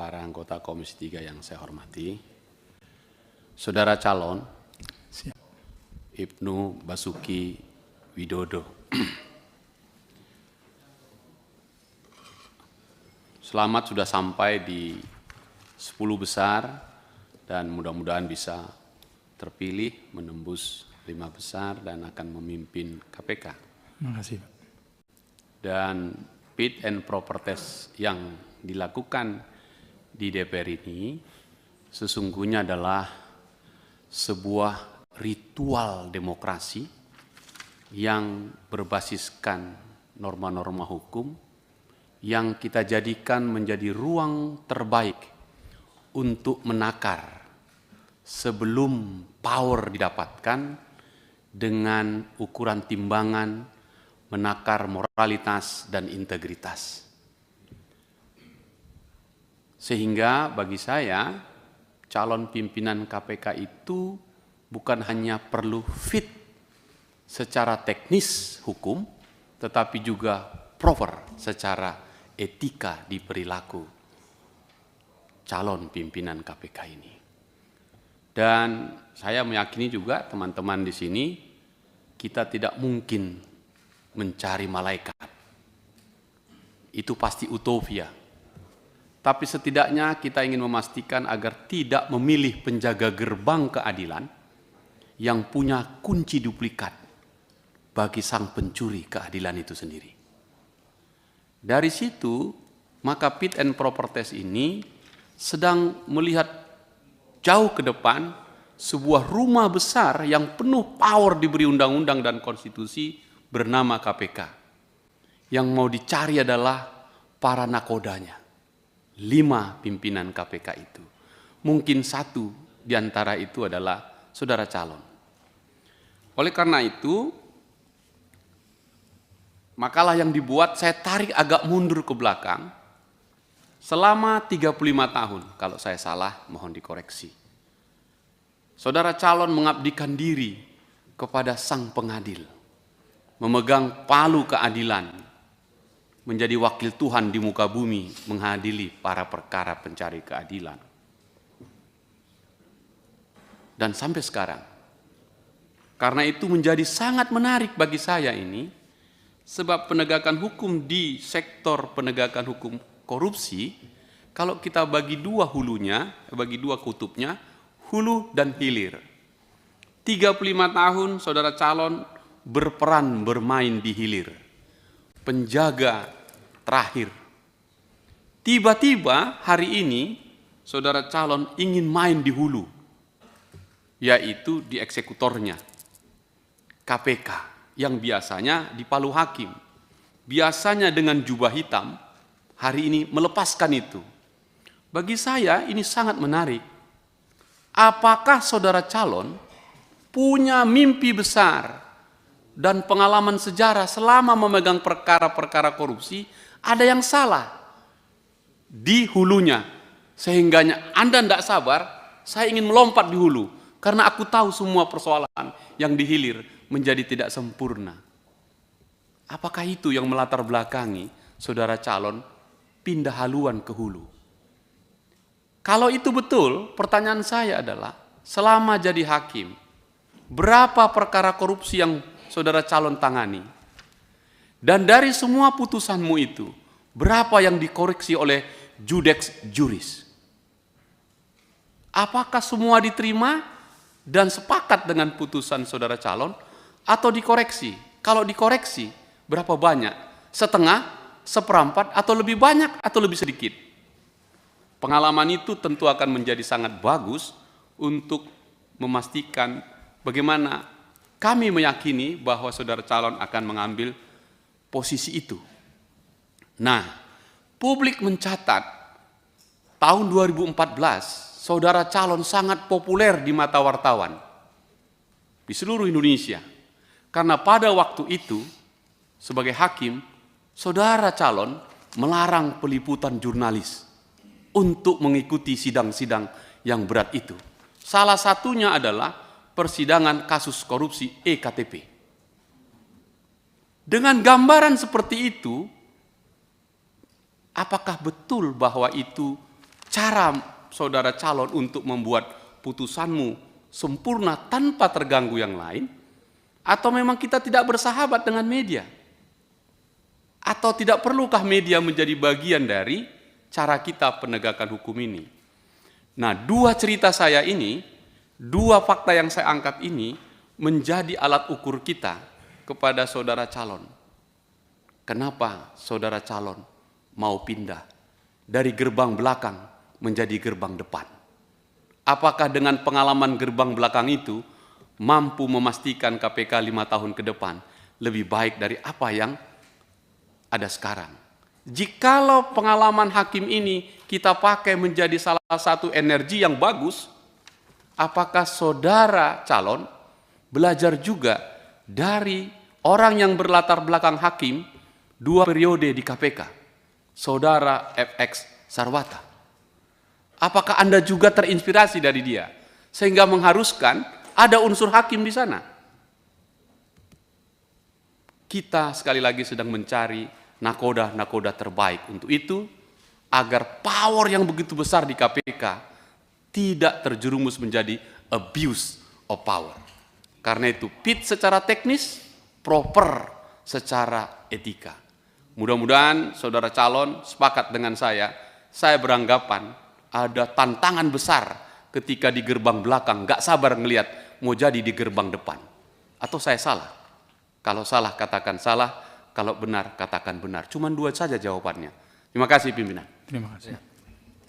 para anggota Komisi 3 yang saya hormati, Saudara calon Ibnu Basuki Widodo. Selamat sudah sampai di 10 besar dan mudah-mudahan bisa terpilih menembus 5 besar dan akan memimpin KPK. Terima kasih, Pak. Dan fit and proper test yang dilakukan di DPR ini sesungguhnya adalah sebuah ritual demokrasi yang berbasiskan norma-norma hukum yang kita jadikan menjadi ruang terbaik untuk menakar sebelum power didapatkan dengan ukuran timbangan menakar moralitas dan integritas. Sehingga bagi saya, calon pimpinan KPK itu bukan hanya perlu fit secara teknis hukum, tetapi juga proper secara etika di perilaku calon pimpinan KPK ini. Dan saya meyakini juga teman-teman di sini, kita tidak mungkin mencari malaikat. Itu pasti utopia. Tapi setidaknya kita ingin memastikan agar tidak memilih penjaga gerbang keadilan yang punya kunci duplikat bagi sang pencuri keadilan itu sendiri. Dari situ, maka fit and proper test ini sedang melihat jauh ke depan sebuah rumah besar yang penuh power diberi undang-undang dan konstitusi bernama KPK. Yang mau dicari adalah para nakodanya. 5 pimpinan KPK itu. Mungkin 1 di antara itu adalah saudara calon. Oleh karena itu, makalah yang dibuat saya tarik agak mundur ke belakang selama 35 tahun. Kalau saya salah, mohon dikoreksi. Saudara calon mengabdikan diri kepada sang pengadil, memegang palu keadilan, menjadi wakil Tuhan di muka bumi, mengadili para perkara pencari keadilan. Dan sampai sekarang, karena itu menjadi sangat menarik bagi saya ini, sebab penegakan hukum di sektor penegakan hukum korupsi, kalau kita bagi 2 hulunya, bagi 2 kutubnya, hulu dan hilir. 35 tahun saudara calon berperan bermain di hilir. Penjaga terakhir. Tiba-tiba hari ini saudara calon ingin main di hulu, yaitu di eksekutornya, KPK, yang biasanya di palu hakim. Biasanya dengan jubah hitam, hari ini melepaskan itu. Bagi saya ini sangat menarik. Apakah saudara calon punya mimpi besar dan pengalaman sejarah selama memegang perkara-perkara korupsi, ada yang salah di hulunya, sehingganya Anda tidak sabar, saya ingin melompat di hulu, karena aku tahu semua persoalan yang di hilir menjadi tidak sempurna. Apakah itu yang melatar belakangi saudara calon pindah haluan ke hulu? Kalau itu betul, pertanyaan saya adalah, selama jadi hakim, berapa perkara korupsi yang saudara calon tangani? Dan dari semua putusanmu itu, berapa yang dikoreksi oleh judex juris? Apakah semua diterima dan sepakat dengan putusan saudara calon, atau dikoreksi? Kalau dikoreksi, berapa banyak? Setengah, seperempat, atau lebih banyak, atau lebih sedikit? Pengalaman itu tentu akan menjadi sangat bagus untuk memastikan bagaimana kami meyakini bahwa saudara calon akan mengambil posisi itu. Nah, publik mencatat tahun 2014 saudara calon sangat populer di mata wartawan di seluruh Indonesia. Karena pada waktu itu sebagai hakim, saudara calon melarang peliputan jurnalis untuk mengikuti sidang-sidang yang berat itu. Salah satunya adalah persidangan kasus korupsi EKTP. Dengan gambaran seperti itu, apakah betul bahwa itu cara saudara calon untuk membuat putusanmu sempurna tanpa terganggu yang lain, atau memang kita tidak bersahabat dengan media? Atau tidak perlukah media menjadi bagian dari cara kita penegakan hukum ini? Nah, dua cerita saya ini, dua fakta yang saya angkat ini menjadi alat ukur kita kepada saudara calon. Kenapa saudara calon mau pindah dari gerbang belakang menjadi gerbang depan? Apakah dengan pengalaman gerbang belakang itu mampu memastikan KPK 5 tahun ke depan lebih baik dari apa yang ada sekarang? Jikalau pengalaman hakim ini kita pakai menjadi salah satu energi yang bagus, apakah saudara calon belajar juga dari orang yang berlatar belakang hakim 2 periode di KPK, saudara FX Sarwata? Apakah Anda juga terinspirasi dari dia sehingga mengharuskan ada unsur hakim di sana? Kita sekali lagi sedang mencari nakoda-nakoda terbaik untuk itu, agar power yang begitu besar di KPK tidak terjerumus menjadi abuse of power. Karena itu fit secara teknis, proper secara etika. Mudah-mudahan saudara calon sepakat dengan saya beranggapan ada tantangan besar ketika di gerbang belakang, gak sabar ngelihat mau jadi di gerbang depan. Atau saya salah? Kalau salah katakan salah, kalau benar katakan benar. Cuman 2 saja jawabannya. Terima kasih pimpinan. Terima kasih.